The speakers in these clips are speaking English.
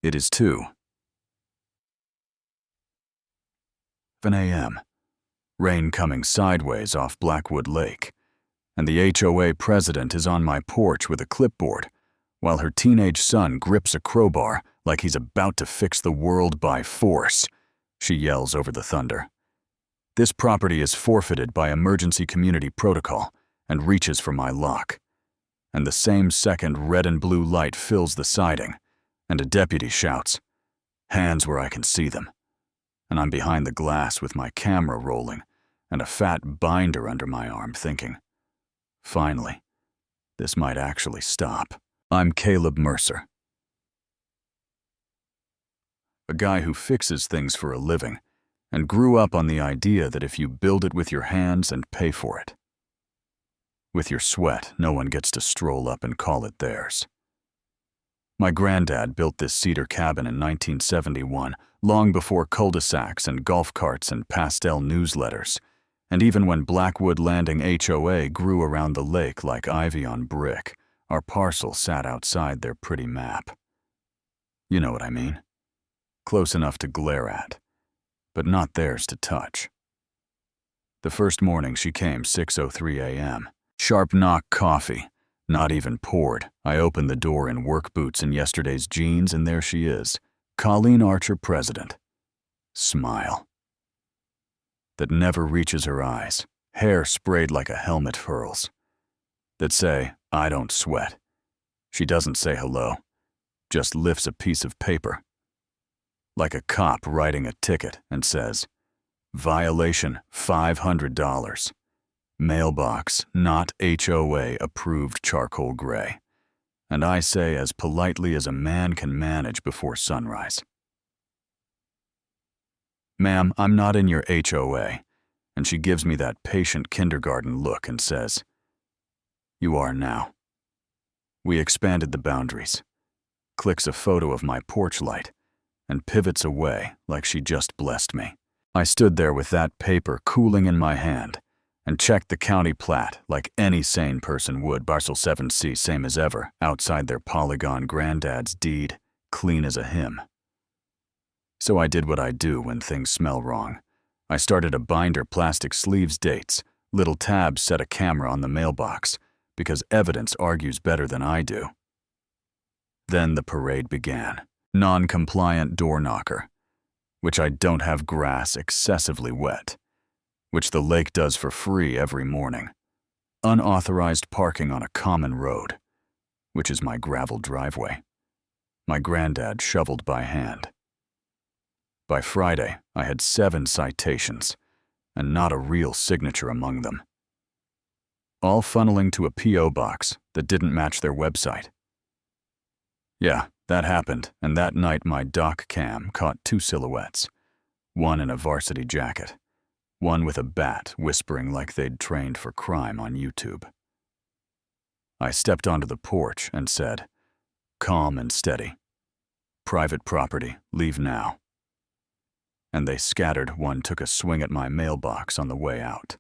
It is 2:11 a.m. Rain coming sideways off Blackwood Lake, and the HOA president is on my porch with a clipboard, while her teenage son grips a crowbar like he's about to fix the world by force. She yells over the thunder. This property is forfeited by emergency community protocol and reaches for my lock. And the same second red and blue light fills the siding, and a deputy shouts, "Hands where I can see them." And I'm behind the glass with my camera rolling and a fat binder under my arm thinking, finally, this might actually stop. I'm Caleb Mercer, a guy who fixes things for a living and grew up on the idea that if you build it with your hands and pay for it, with your sweat, no one gets to stroll up and call it theirs. My granddad built this cedar cabin in 1971, long before cul-de-sacs and golf carts and pastel newsletters, and even when Blackwood Landing HOA grew around the lake like ivy on brick, our parcel sat outside their pretty map. You know what I mean? Close enough to glare at, but not theirs to touch. The first morning she came 6:03 a.m. Sharp knock coffee, not even poured. I opened the door in work boots and yesterday's jeans, and there she is, Colleen Archer, president. Smile that never reaches her eyes, hair sprayed like a helmet furls, that say, "I don't sweat." She doesn't say hello, just lifts a piece of paper, like a cop writing a ticket, and says, "Violation $500. Mailbox not HOA approved charcoal gray." And I say as politely as a man can manage before sunrise, "Ma'am, I'm not in your HOA." And she gives me that patient kindergarten look and says, "You are now." We expanded the boundaries, clicks a photo of my porch light, and pivots away like she just blessed me. I stood there with that paper cooling in my hand and checked the county plat like any sane person would, parcel 7C, same as ever, outside their polygon granddad's deed, clean as a hymn. So I did what I do when things smell wrong. I started a binder plastic sleeves dates, little tabs set a camera on the mailbox, because evidence argues better than I do. Then the parade began. Non-compliant door knocker, which I don't have grass excessively wet, which the lake does for free every morning. Unauthorized parking on a common road, which is my gravel driveway. My granddad shoveled by hand. By Friday, I had 7 citations, and not a real signature among them. All funneling to a P.O. box that didn't match their website. Yeah, that happened, and that night my dock cam caught 2 silhouettes, one in a varsity jacket, one with a bat whispering like they'd trained for crime on YouTube. I stepped onto the porch and said, "Calm and steady. Private property, leave now." And they scattered. One took a swing at my mailbox on the way out.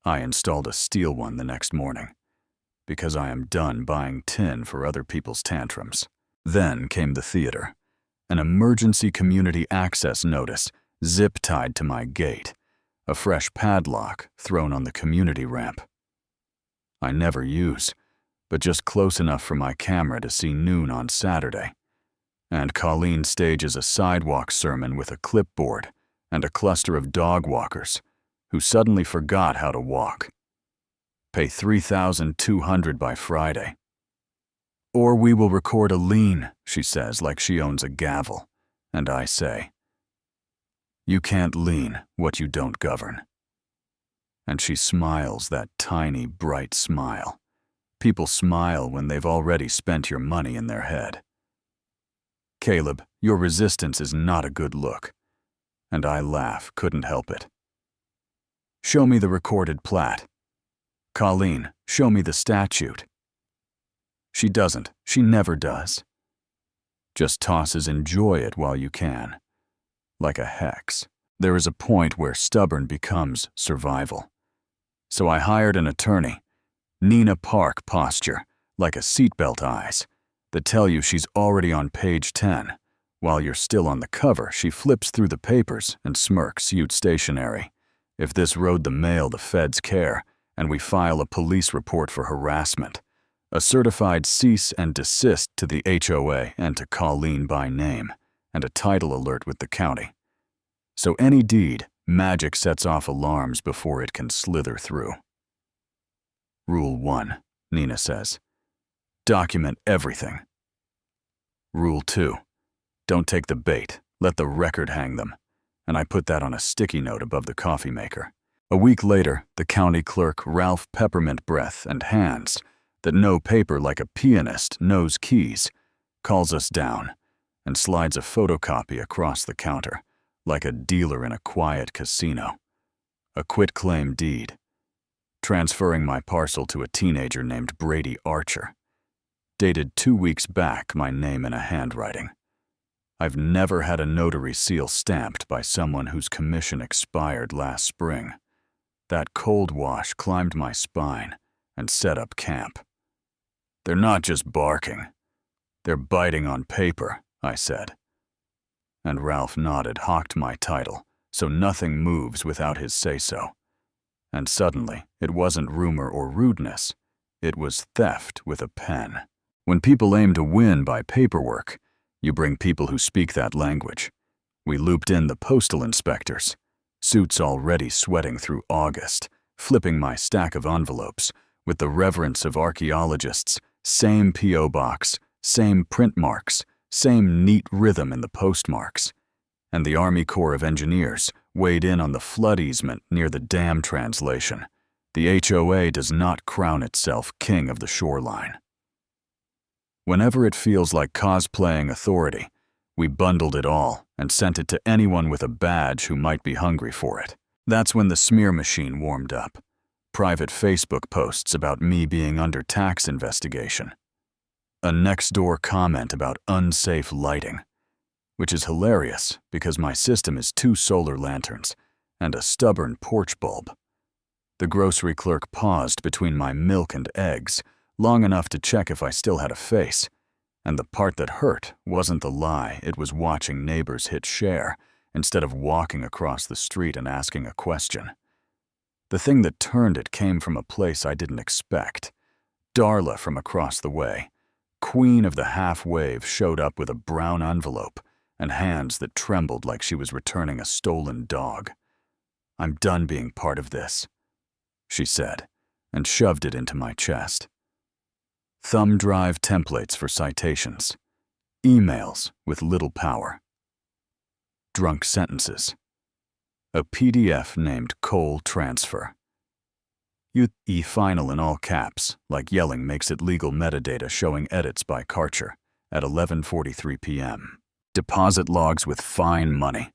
I installed a steel one the next morning, because I am done buying tin for other people's tantrums. Then came the theater, an emergency community access notice zip-tied to my gate, a fresh padlock thrown on the community ramp. I never use, but just close enough for my camera to see noon on Saturday. And Colleen stages a sidewalk sermon with a clipboard and a cluster of dog walkers who suddenly forgot how to walk. Pay $3,200 by Friday. "Or we will record a lien," she says like she owns a gavel. And I say, "You can't lien what you don't govern." And she smiles that tiny, bright smile. People smile when they've already spent your money in their head. "Caleb, your resistance is not a good look." And I laugh, couldn't help it. "Show me the recorded plat." "Colleen, show me the statute." She doesn't. She never does. Just tosses "enjoy it while you can," like a hex. There is a point where stubborn becomes survival. So I hired an attorney, Nina Park posture, like a seatbelt eyes, that tell you she's already on page 10, While you're still on the cover, she flips through the papers and smirks, "Ute stationary. If this rode the mail, the feds care, and we file a police report for harassment. A certified cease and desist to the HOA and to Colleen by name, and a title alert with the county. So any deed, magic sets off alarms before it can slither through." Rule 1, Nina says. Document everything. Rule 2, don't take the bait, let the record hang them. And I put that on a sticky note above the coffee maker. A week later, the county clerk, Ralph Peppermint Breath and Hands, that know paper like a pianist knows keys, calls us down and slides a photocopy across the counter, like a dealer in a quiet casino. A quitclaim deed, transferring my parcel to a teenager named Brady Archer. Dated 2 weeks back, my name in a handwriting. I've never had a notary seal stamped by someone whose commission expired last spring. That cold wash climbed my spine and set up camp. "They're not just barking. They're biting on paper," I said. And Ralph nodded, hawked my title, so nothing moves without his say-so. And suddenly, it wasn't rumor or rudeness. It was theft with a pen. When people aim to win by paperwork, you bring people who speak that language. We looped in the postal inspectors, suits already sweating through August, flipping my stack of envelopes with the reverence of archaeologists, same P.O. box, same print marks, same neat rhythm in the postmarks. And the Army Corps of Engineers weighed in on the flood easement near the dam translation. The HOA does not crown itself king of the shoreline. Whenever it feels like cosplaying authority, we bundled it all and sent it to anyone with a badge who might be hungry for it. That's when the smear machine warmed up. Private Facebook posts about me being under tax investigation. A next-door comment about unsafe lighting, which is hilarious because my system is 2 solar lanterns and a stubborn porch bulb. The grocery clerk paused between my milk and eggs long enough to check if I still had a face, and the part that hurt wasn't the lie, it was watching neighbors hit share instead of walking across the street and asking a question. The thing that turned it came from a place I didn't expect. Darla from across the way, queen of the half-wave, showed up with a brown envelope and hands that trembled like she was returning a stolen dog. "I'm done being part of this," she said, and shoved it into my chest. Thumb drive templates for citations. Emails with little power. Drunk sentences. A PDF named Coal Transfer. Final in all caps, like yelling makes it legal metadata showing edits by Karcher at 11:43 p.m. Deposit logs with fine money,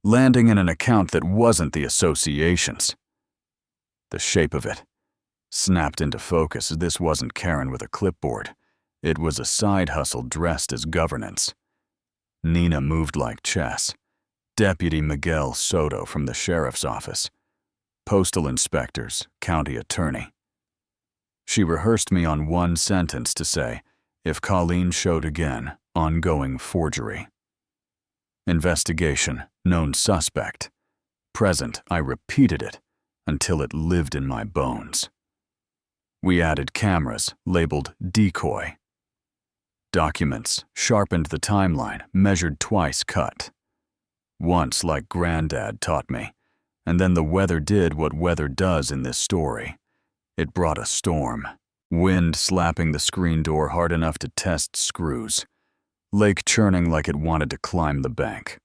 landing in an account that wasn't the association's. The shape of it snapped into focus. This wasn't Karen with a clipboard. It was a side hustle dressed as governance. Nina moved like chess. Deputy Miguel Soto from the sheriff's office. Postal inspectors, county attorney. She rehearsed me on one sentence to say, "If Colleen showed again, ongoing forgery." Investigation, known suspect. Present, I repeated it until it lived in my bones. We added cameras, labeled decoy. Documents, sharpened the timeline, measured twice cut. Once, like Granddad taught me, and then the weather did what weather does in this story. It brought a storm. Wind slapping the screen door hard enough to test screws. Lake churning like it wanted to climb the bank.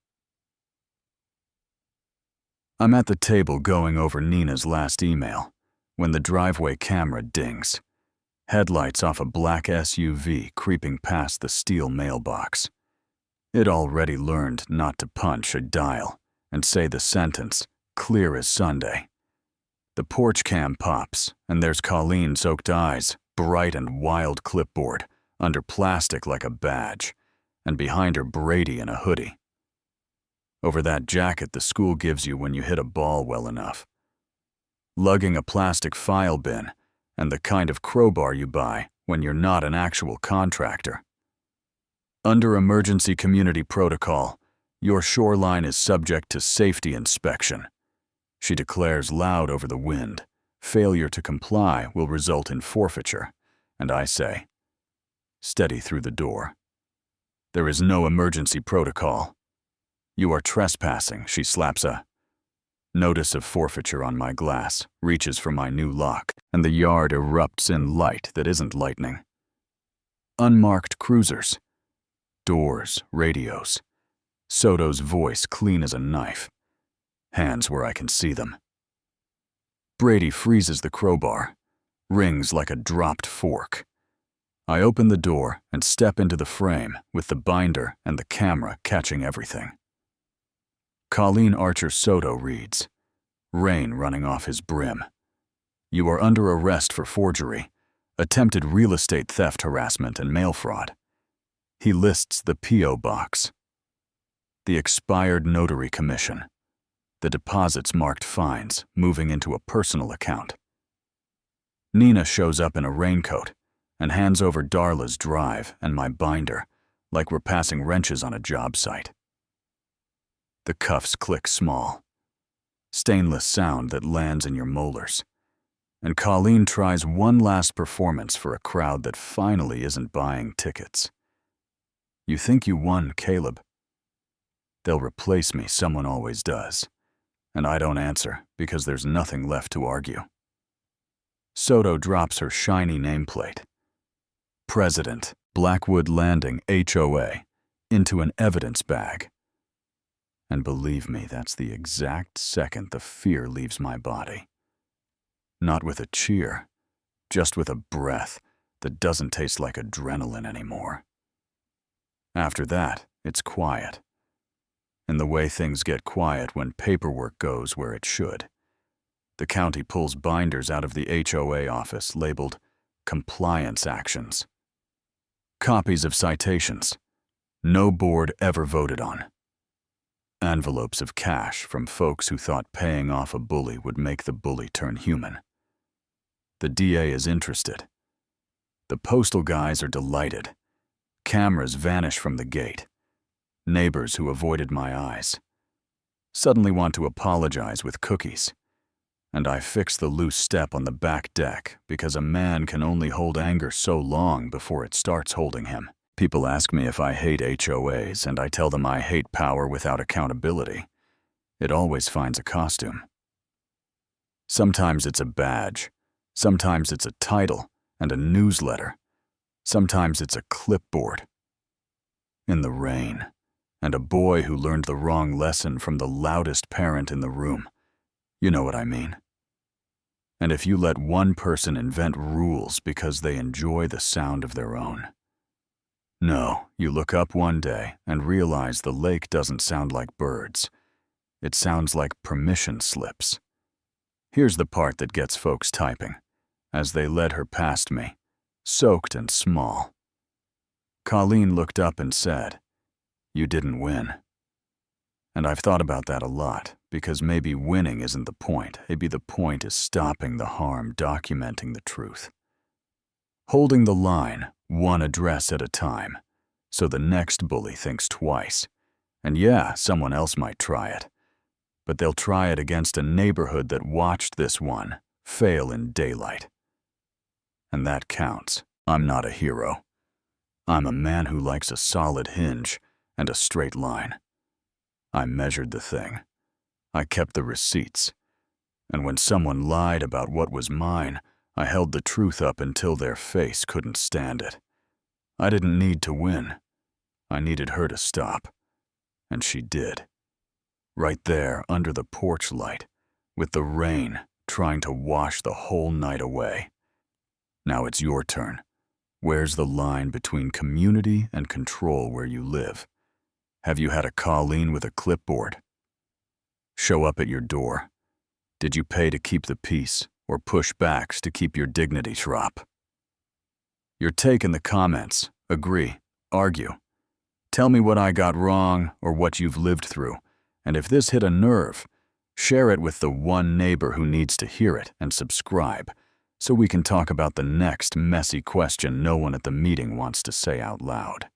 I'm at the table going over Nina's last email when the driveway camera dings. Headlights off a black SUV creeping past the steel mailbox. It already learned not to punch a dial and say the sentence, clear as Sunday. The porch cam pops, and there's Colleen's soaked eyes, bright and wild clipboard, under plastic like a badge, and behind her Brady in a hoodie. Over that jacket the school gives you when you hit a ball well enough. Lugging a plastic file bin, and the kind of crowbar you buy when you're not an actual contractor. Under emergency community protocol, your shoreline is subject to safety inspection. She declares loud over the wind. Failure to comply will result in forfeiture. And I say, steady through the door. There is no emergency protocol. You are trespassing. She slaps a notice of forfeiture on my glass, reaches for my new lock, and the yard erupts in light that isn't lightning. Unmarked cruisers. Doors, radios. Soto's voice clean as a knife. Hands where I can see them. Brady freezes the crowbar. Rings like a dropped fork. I open the door and step into the frame with the binder and the camera catching everything. Colleen Archer Soto reads, rain running off his brim. You are under arrest for forgery, attempted real estate theft harassment and mail fraud. He lists the P.O. box, the expired notary commission, the deposits marked fines moving into a personal account. Nina shows up in a raincoat and hands over Darla's drive and my binder like we're passing wrenches on a job site. The cuffs click small, stainless sound that lands in your molars. And Colleen tries one last performance for a crowd that finally isn't buying tickets. You think you won, Caleb? They'll replace me, someone always does. And I don't answer because there's nothing left to argue. Soto drops her shiny nameplate. President, Blackwood Landing, HOA, into an evidence bag. And believe me, that's the exact second the fear leaves my body. Not with a cheer, just with a breath that doesn't taste like adrenaline anymore. After that, it's quiet. And the way things get quiet when paperwork goes where it should. The county pulls binders out of the HOA office labeled compliance actions. Copies of citations. No board ever voted on. Envelopes of cash from folks who thought paying off a bully would make the bully turn human. The DA is interested. The postal guys are delighted. Cameras vanish from the gate. Neighbors who avoided my eyes suddenly want to apologize with cookies. And I fix the loose step on the back deck because a man can only hold anger so long before it starts holding him. People ask me if I hate HOAs, and I tell them I hate power without accountability. It always finds a costume. Sometimes it's a badge. Sometimes it's a title and a newsletter. Sometimes it's a clipboard. In the rain, and a boy who learned the wrong lesson from the loudest parent in the room. You know what I mean. And if you let one person invent rules because they enjoy the sound of their own. No, you look up one day and realize the lake doesn't sound like birds. It sounds like permission slips. Here's the part that gets folks typing, as they led her past me, soaked and small. Colleen looked up and said, "You didn't win." And I've thought about that a lot, because maybe winning isn't the point. Maybe the point is stopping the harm, documenting the truth. Holding the line, one address at a time, so the next bully thinks twice. And yeah, someone else might try it. But they'll try it against a neighborhood that watched this one fail in daylight. And that counts. I'm not a hero. I'm a man who likes a solid hinge and a straight line. I measured the thing. I kept the receipts. And when someone lied about what was mine, I held the truth up until their face couldn't stand it. I didn't need to win. I needed her to stop. And she did. Right there under the porch light, with the rain trying to wash the whole night away. Now it's your turn. Where's the line between community and control where you live? Have you had a Colleen with a clipboard? Show up at your door. Did you pay to keep the peace or push backs to keep your dignity drop? Your take in the comments. Agree. Argue. Tell me what I got wrong or what you've lived through. And if this hit a nerve, share it with the one neighbor who needs to hear it and subscribe so we can talk about the next messy question no one at the meeting wants to say out loud.